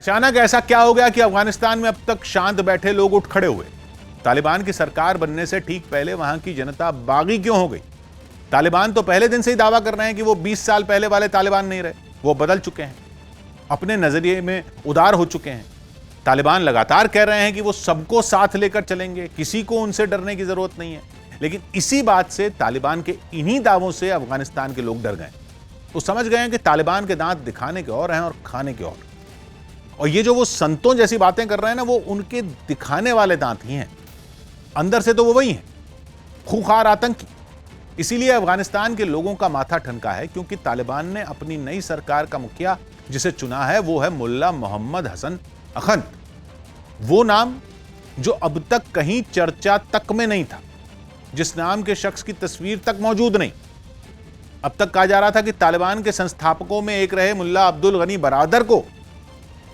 अचानक ऐसा क्या हो गया कि अफगानिस्तान में अब तक शांत बैठे लोग उठ खड़े हुए। तालिबान की सरकार बनने से ठीक पहले वहां की जनता बागी क्यों हो गई? तालिबान तो पहले दिन से ही दावा कर रहे हैं कि वो 20 साल पहले वाले तालिबान नहीं रहे, वो बदल चुके हैं, अपने नजरिए में उदार हो चुके हैं। तालिबान लगातार कह रहे हैं कि वो सबको साथ लेकर चलेंगे, किसी को उनसे डरने की जरूरत नहीं है। लेकिन इसी बात से, तालिबान के इन्हीं दावों से अफगानिस्तान के लोग डर गए। वो समझ गए हैं कि तालिबान के दांत दिखाने के और हैं और खाने के और ये जो वो संतों जैसी बातें कर रहे हैं ना, वो उनके दिखाने वाले दांत ही हैं, अंदर से तो वो वही हैं, खूंखार आतंकी। इसीलिए अफगानिस्तान के लोगों का माथा ठनका है, क्योंकि तालिबान ने अपनी नई सरकार का मुखिया जिसे चुना है वो है मुल्ला मोहम्मद हसन अखंद। वो नाम जो अब तक कहीं चर्चा तक में नहीं था, जिस नाम के शख्स की तस्वीर तक मौजूद नहीं। अब तक कहा जा रहा था कि तालिबान के संस्थापकों में एक रहे मुल्ला अब्दुल गनी बरादर को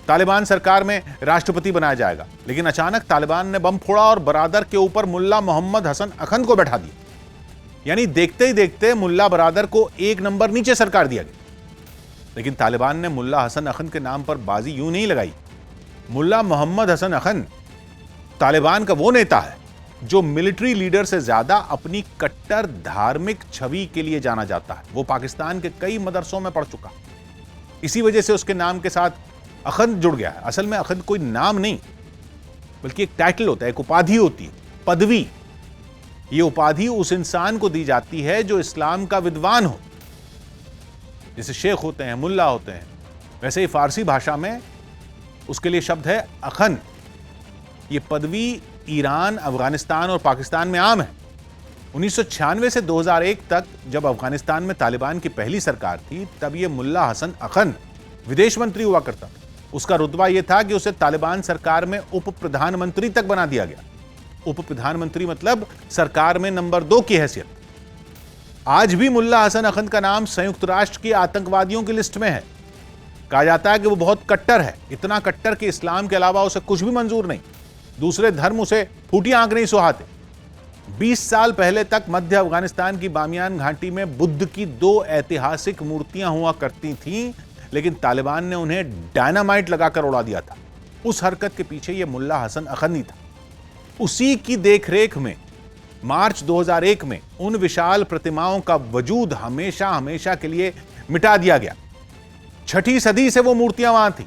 तालिबान सरकार में राष्ट्रपति बनाया जाएगा, लेकिन अचानक तालिबान ने बम फोड़ा और बरादर के ऊपर मुल्ला मोहम्मद हसन अखंद को बैठा दिया। यानी देखते ही देखते मुल्ला बरादर को एक नंबर नीचे सरकार दिया गया। लेकिन तालिबान ने मुल्ला हसन अखंद के नाम पर बाजी यूं नहीं लगाई। मुल्ला मोहम्मद हसन अखंद तालिबान का वो नेता है जो मिलिट्री लीडर से ज्यादा अपनी कट्टर धार्मिक छवि के लिए जाना जाता है। वो पाकिस्तान के कई मदरसों में पढ़ चुका, इसी वजह से उसके नाम के साथ अखंद जुड़ गया है। असल में अखंद कोई नाम नहीं, बल्कि एक टाइटल होता है, एक उपाधि होती है, पदवी। ये उपाधि उस इंसान को दी जाती है जो इस्लाम का विद्वान हो। जैसे शेख होते हैं, मुल्ला होते हैं, वैसे ही फारसी भाषा में उसके लिए शब्द है अखंद। ये पदवी ईरान, अफगानिस्तान और पाकिस्तान में आम है। 1996 से 2001 तक जब अफगानिस्तान में तालिबान की पहली सरकार थी, तब ये मुल्ला हसन अखंद विदेश मंत्री हुआ करता था। उसका रुतबा यह था कि उसे तालिबान सरकार में उप प्रधानमंत्री तक बना दिया गया। उप प्रधानमंत्री मतलब सरकार में नंबर 2 की हैसियत। आज भी मुल्ला हसन अखंद का नाम संयुक्त राष्ट्र की आतंकवादियों की लिस्ट में है। कहा जाता है कि वो बहुत कट्टर है, इतना कट्टर कि इस्लाम के अलावा उसे कुछ भी मंजूर नहीं, दूसरे धर्म उसे फूटी आंख नहीं सुहाते। 20 साल पहले तक मध्य अफगानिस्तान की बामियान घाटी में बुद्ध की 2 ऐतिहासिक मूर्तियां हुआ करती थीं, लेकिन तालिबान ने उन्हें डायनामाइट लगाकर उड़ा दिया था। उस हरकत के पीछे यह मुल्ला हसन अखंद ही था। उसी की देखरेख में मार्च 2001 में उन विशाल प्रतिमाओं का वजूद हमेशा हमेशा के लिए मिटा दिया गया। 6ठी सदी से वो मूर्तियां वहां थी,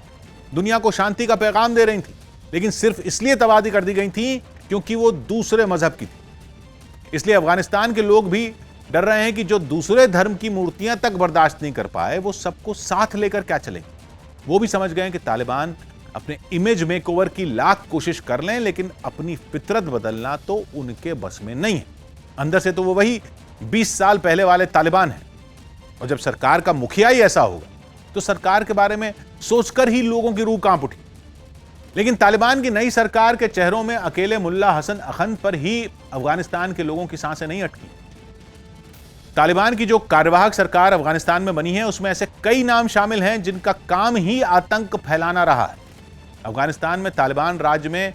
दुनिया को शांति का पैगाम दे रही थी, लेकिन सिर्फ इसलिए तबादी कर दी गई थी क्योंकि वो दूसरे मजहब की थी। इसलिए अफगानिस्तान के लोग भी डर रहे हैं कि जो दूसरे धर्म की मूर्तियां तक बर्दाश्त नहीं कर पाए, वो सबको साथ लेकर क्या चलेंगे। वो भी समझ गए कि तालिबान अपने इमेज मेकओवर की लाख कोशिश कर लें, लेकिन अपनी फितरत बदलना तो उनके बस में नहीं है। अंदर से तो वो वही 20 साल पहले वाले तालिबान है। और जब सरकार का मुखिया ही ऐसा होगा, तो सरकार के बारे में सोचकर ही लोगों की रूह कांप उठी। लेकिन तालिबान की नई सरकार के चेहरों में अकेले मुल्ला हसन अखंद पर ही अफगानिस्तान के लोगों की सांसें नहीं अटकी। तालिबान की जो कार्यवाहक सरकार अफगानिस्तान में बनी है, उसमें ऐसे कई नाम शामिल हैं जिनका काम ही आतंक फैलाना रहा है। अफगानिस्तान में तालिबान राज्य में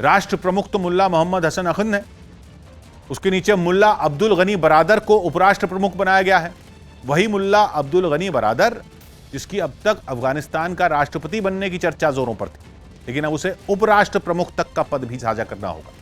राष्ट्र प्रमुख तो मुल्ला मोहम्मद हसन अखंद है, उसके नीचे मुल्ला अब्दुल गनी बरादर को उपराष्ट्र प्रमुख बनाया गया है। वही मुल्ला अब्दुल गनी बरादर जिसकी अब तक अफगानिस्तान का राष्ट्रपति बनने की चर्चा जोरों पर थी, लेकिन अब उसे उपराष्ट्र प्रमुख तक का पद भी साझा करना होगा।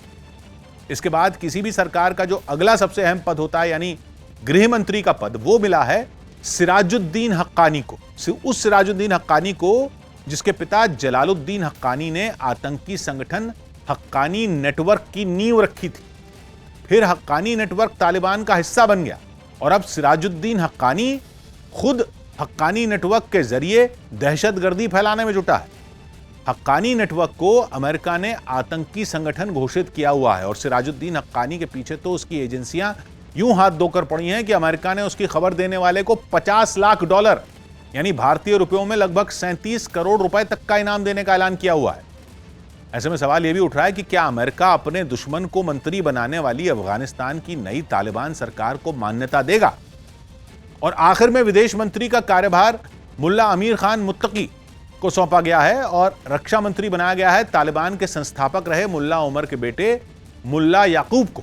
इसके बाद किसी भी सरकार का जो अगला सबसे अहम पद होता है, यानी गृह मंत्री का पद, वो मिला है सिराजुद्दीन हक्कानी को। उस सिराजुद्दीन हक्कानी को जिसके पिता जलालुद्दीन हक्कानी ने आतंकी संगठन हक्कानी नेटवर्क की नींव रखी थी। फिर हक्कानी नेटवर्क तालिबान का हिस्सा बन गया और अब सिराजुद्दीन हक्कानी खुद हक्कानी नेटवर्क के जरिए दहशतगर्दी फैलाने में जुटा है। हक्कानी नेटवर्क को अमेरिका ने आतंकी संगठन घोषित किया हुआ है और सिराजुद्दीन हक्कानी के पीछे तो उसकी एजेंसियां यूं हाथ धोकर पड़ी हैं कि अमेरिका ने उसकी खबर देने वाले को $50 लाख, यानी भारतीय रुपयों में लगभग 37 करोड़ रुपए तक का इनाम देने का ऐलान किया हुआ है। ऐसे में सवाल यह भी उठ रहा है कि क्या अमेरिका अपने दुश्मन को मंत्री बनाने वाली अफगानिस्तान की नई तालिबान सरकार को मान्यता देगा? और आखिर में विदेश मंत्री का कार्यभार मुल्ला अमीर खान मुत्तकी को सौंपा गया है और रक्षा मंत्री बनाया गया है तालिबान के संस्थापक रहे मुल्ला उमर के बेटे मुल्ला याकूब को।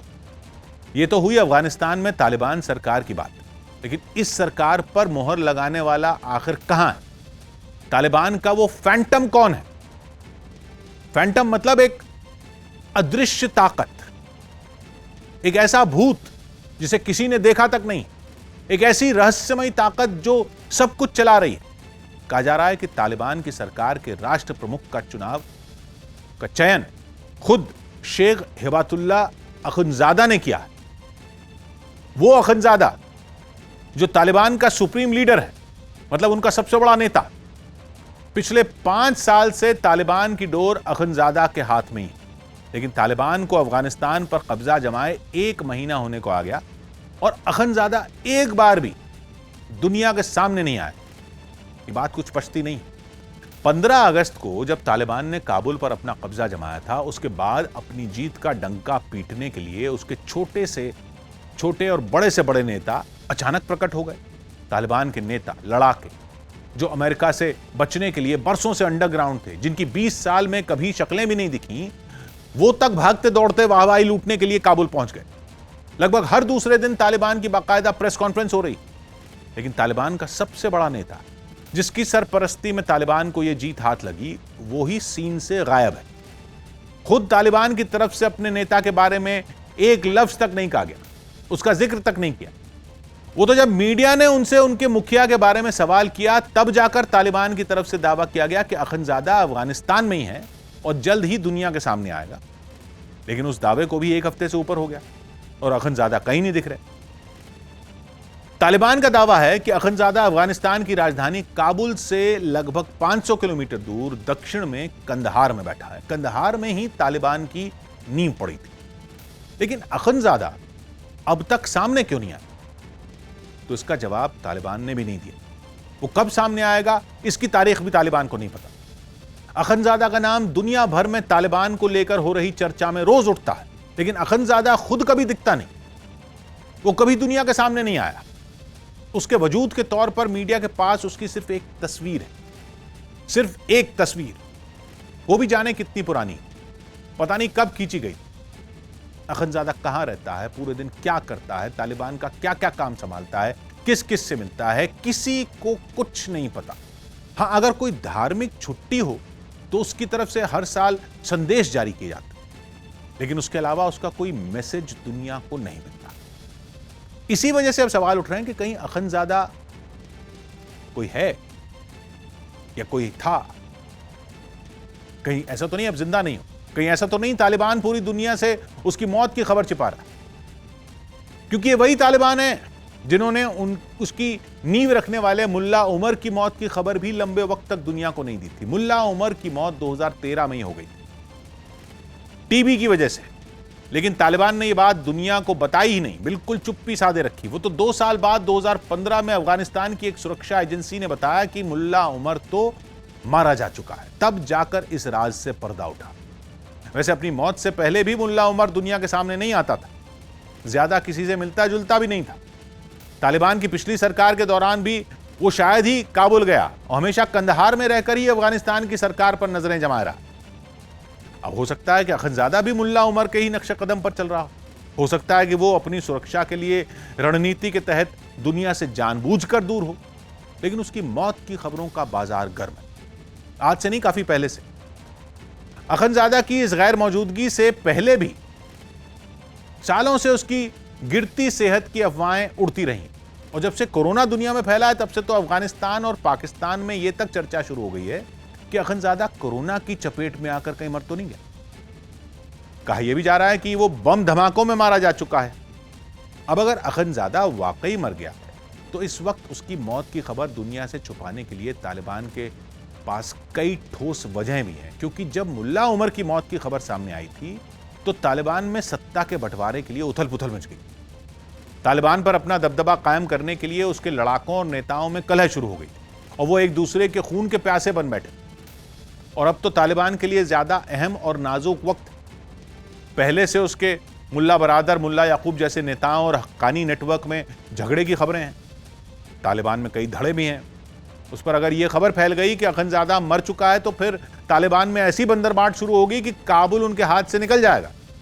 यह तो हुई अफगानिस्तान में तालिबान सरकार की बात, लेकिन इस सरकार पर मोहर लगाने वाला आखिर कहां है? तालिबान का वो फैंटम कौन है फैंटम मतलब एक अदृश्य ताकत, एक ऐसा भूत जिसे किसी ने देखा तक नहीं, एक ऐसी रहस्यमयी ताकत जो सब कुछ चला रही है। कहा जा रहा है कि तालिबान की सरकार के राष्ट्र प्रमुख का चुनाव का चयन खुद शेख हिबातुल्लाह अखुंजादा ने किया है। वो अखुंजादा जो तालिबान का सुप्रीम लीडर है, मतलब उनका सबसे बड़ा नेता, पिछले 5 साल से तालिबान की डोर अखुंजादा के हाथ में ही। लेकिन तालिबान को अफगानिस्तान पर कब्जा जमाए 1 महीना होने को आ गया और अखुंजादा एक बार भी दुनिया के सामने नहीं आया। ये बात कुछ पछती नहीं। 15 अगस्त को जब तालिबान ने काबुल पर अपना कब्जा जमाया था, उसके बाद अपनी जीत का डंका पीटने के लिए उसके छोटे से छोटे और बड़े से बड़े नेता अचानक प्रकट हो गए। तालिबान के नेता, लड़ाके, जो अमेरिका से बचने के लिए बरसों से अंडरग्राउंड थे, जिनकी 20 साल में कभी शक्लें भी नहीं दिखी, वो तक भागते दौड़ते वाहवाही लूटने के लिए काबुल पहुंच गए। लगभग हर दूसरे दिन तालिबान की बाकायदा प्रेस कॉन्फ्रेंस हो रही। लेकिन तालिबान का सबसे बड़ा नेता, जिसकी सरपरस्ती में तालिबान को यह जीत हाथ लगी, वो ही सीन से गायब है। खुद तालिबान की तरफ से अपने नेता के बारे में एक लफ्ज तक नहीं कहा गया, उसका जिक्र तक नहीं किया। वो तो जब मीडिया ने उनसे उनके मुखिया के बारे में सवाल किया, तब जाकर तालिबान की तरफ से दावा किया गया कि अखुंजादा अफगानिस्तान में ही है और जल्द ही दुनिया के सामने आएगा। लेकिन उस दावे को भी 1 हफ्ते से ऊपर हो गया और अखुंजादा कहीं नहीं दिख रहे। तालिबान का दावा है कि अखुंजादा अफगानिस्तान की राजधानी काबुल से लगभग 500 किलोमीटर दूर दक्षिण में कंदहार में बैठा है। कंदहार में ही तालिबान की नींव पड़ी थी। लेकिन अखुंजादा अब तक सामने क्यों नहीं आया? तो इसका जवाब तालिबान ने भी नहीं दिया। वो कब सामने आएगा, इसकी तारीख भी तालिबान को नहीं पता। अखुंजादा का नाम दुनिया भर में तालिबान को लेकर हो रही चर्चा में रोज उठता है, लेकिन अखुंजादा खुद कभी दिखता नहीं। वो कभी दुनिया के सामने नहीं आया। उसके वजूद के तौर पर मीडिया के पास उसकी सिर्फ एक तस्वीर है, सिर्फ एक तस्वीर, वो भी जाने कितनी पुरानी, पता नहीं कब खींची गई। अखुंजादा कहां रहता है, पूरे दिन क्या करता है, तालिबान का क्या क्या काम संभालता है, किस किस से मिलता है, किसी को कुछ नहीं पता। हां, अगर कोई धार्मिक छुट्टी हो तो उसकी तरफ से हर साल संदेश जारी किए जाते, लेकिन उसके अलावा उसका कोई मैसेज दुनिया को नहीं मिलता। इसी वजह से अब सवाल उठ रहे हैं कि कहीं अखुंजादा कोई है या कोई था, कहीं ऐसा तो नहीं अब जिंदा नहीं हो, कहीं ऐसा तो नहीं तालिबान पूरी दुनिया से उसकी मौत की खबर छिपा रहा, क्योंकि ये वही तालिबान है जिन्होंने उसकी नींव रखने वाले मुल्ला उमर की मौत की खबर भी लंबे वक्त तक दुनिया को नहीं दी थी। मुल्ला उमर की मौत 2013 में ही हो गई, टीबी की वजह से। लेकिन तालिबान ने यह बात दुनिया को बताई ही नहीं, बिल्कुल चुप्पी साधे रखी। वो तो 2 साल बाद 2015 में अफगानिस्तान की एक सुरक्षा एजेंसी ने बताया कि मुल्ला उमर तो मारा जा चुका है, तब जाकर इस राज से पर्दा उठा। वैसे अपनी मौत से पहले भी मुल्ला उमर दुनिया के सामने नहीं आता था, ज्यादा किसी से मिलता जुलता भी नहीं था। तालिबान की पिछली सरकार के दौरान भी वो शायद ही काबुल गया और हमेशा कंदहार में रहकर ही अफगानिस्तान की सरकार पर नजरें जमाए रहा। अब हो सकता है कि अखुंजादा भी मुल्ला उमर के ही नक्शे कदम पर चल रहा हो सकता है कि वो अपनी सुरक्षा के लिए रणनीति के तहत दुनिया से जानबूझकर दूर हो, लेकिन उसकी मौत की खबरों का बाजार गर्म है। आज से नहीं, काफी पहले से। अखुंजादा की इस गैर मौजूदगी से पहले भी सालों से उसकी गिरती सेहत की अफवाहें उड़ती रहीं, और जब से कोरोना दुनिया में फैला है तब से तो अफगानिस्तान और पाकिस्तान में यह तक चर्चा शुरू हो गई है कि अखुंजादा कोरोना की चपेट में आकर कहीं मर तो नहीं गया। कहा यह भी जा रहा है कि वो बम धमाकों में मारा जा चुका है। अब अगर अखुंजादा वाकई मर गया तो इस वक्त उसकी मौत की खबर दुनिया से छुपाने के लिए तालिबान के पास कई ठोस वजहें भी हैं, क्योंकि जब मुल्ला उमर की मौत की खबर सामने आई थी तो तालिबान में सत्ता के बंटवारे के लिए उथल पुथल मच गई। तालिबान पर अपना दबदबा कायम करने के लिए उसके लड़ाकों और नेताओं में कलह शुरू हो गई और वो एक दूसरे के खून के प्यासे बन बैठे। और अब तो तालिबान के लिए ज्यादा अहम और नाजुक वक्त पहले से उसके मुल्ला बरादर, मुल्ला याकूब जैसे नेताओं और हक्कानी नेटवर्क में झगड़े की खबरें हैं। तालिबान में कई धड़े भी हैं। उस पर अगर यह खबर फैल गई कि अखुंजादा मर चुका है तो फिर तालिबान में ऐसी बंदरबाट शुरू होगी कि काबुल उनके हाथ से निकल जाएगा।